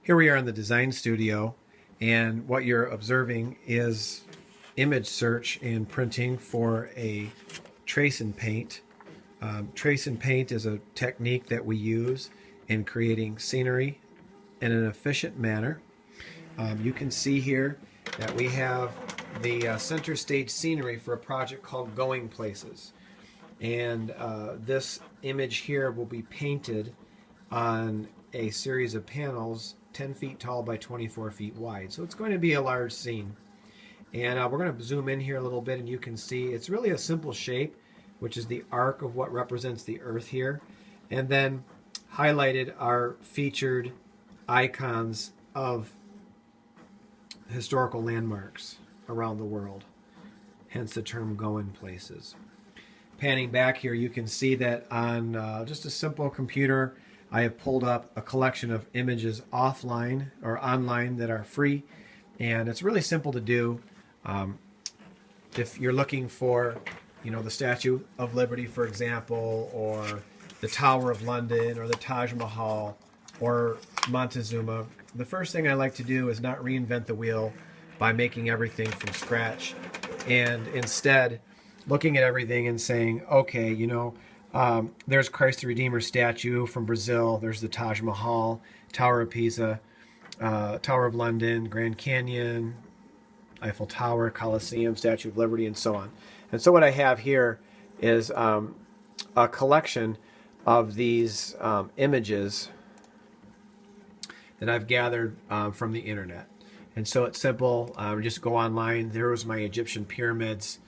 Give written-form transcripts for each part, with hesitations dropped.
Here we are in the design studio, and what you're observing is image search and printing for a trace and paint. Trace and paint is a technique that we use in creating scenery in an efficient manner. You can see here that we have the center stage scenery for a project called Going Places. And this image here will be painted on a series of panels 10 feet tall by 24 feet wide. So it's going to be a large scene. And we're going to zoom in here a little bit, and you can see it's really a simple shape, which is the arc of what represents the earth here. And then highlighted are featured icons of historical landmarks around the world, hence the term Going Places. Panning back here, you can see that on just a simple computer, I have pulled up a collection of images offline or online that are free, and it's really simple to do. If you're looking for, the Statue of Liberty, for example, or the Tower of London, or the Taj Mahal, or Montezuma, the first thing I like to do is not reinvent the wheel by making everything from scratch, and instead looking at everything and saying, okay, there's Christ the Redeemer statue from Brazil, there's the Taj Mahal, Tower of Pisa, Tower of London, Grand Canyon, Eiffel Tower, Colosseum, Statue of Liberty, and so on. And so what I have here is a collection of these images that I've gathered from the internet. And so it's simple. Just go online. There was my Egyptian pyramids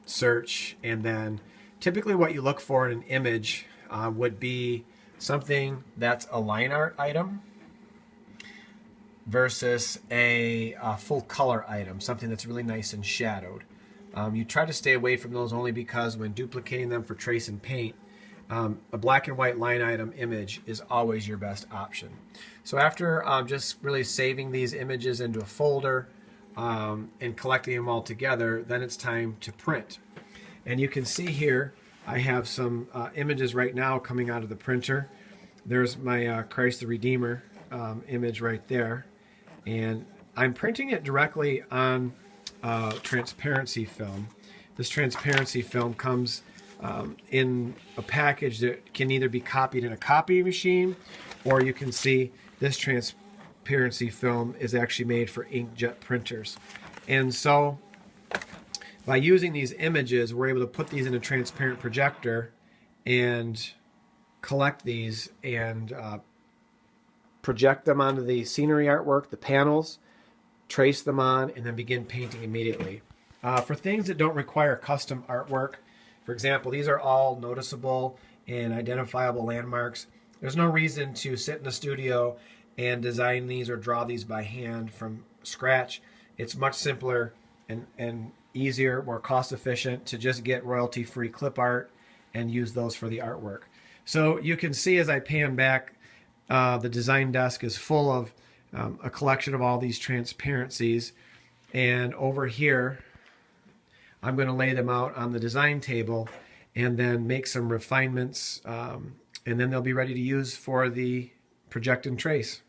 search, and then typically what you look for in an image would be something that's a line art item versus a full color item, something that's really nice and shadowed. You try to stay away from those only because when duplicating them for trace and paint, a black and white line item image is always your best option. So after just really saving these images into a folder and collecting them all together, then it's time to print. And you can see here I have some images right now coming out of the printer. There's my Christ the Redeemer image right there, and I'm printing it directly on transparency film. This transparency film comes in a package that can either be copied in a copy machine, or you can see this transparency film is actually made for inkjet printers. And so by using these images, we're able to put these in a transparent projector and collect these and project them onto the scenery artwork, the panels, trace them on, and then begin painting immediately. For things that don't require custom artwork, for example, these are all noticeable and identifiable landmarks. There's no reason to sit in the studio and design these or draw these by hand from scratch. It's much simpler and easier, more cost efficient to just get royalty-free clip art and use those for the artwork. So you can see as I pan back, the design desk is full of a collection of all these transparencies, and over here I'm going to lay them out on the design table and then make some refinements, and then they'll be ready to use for the project and trace.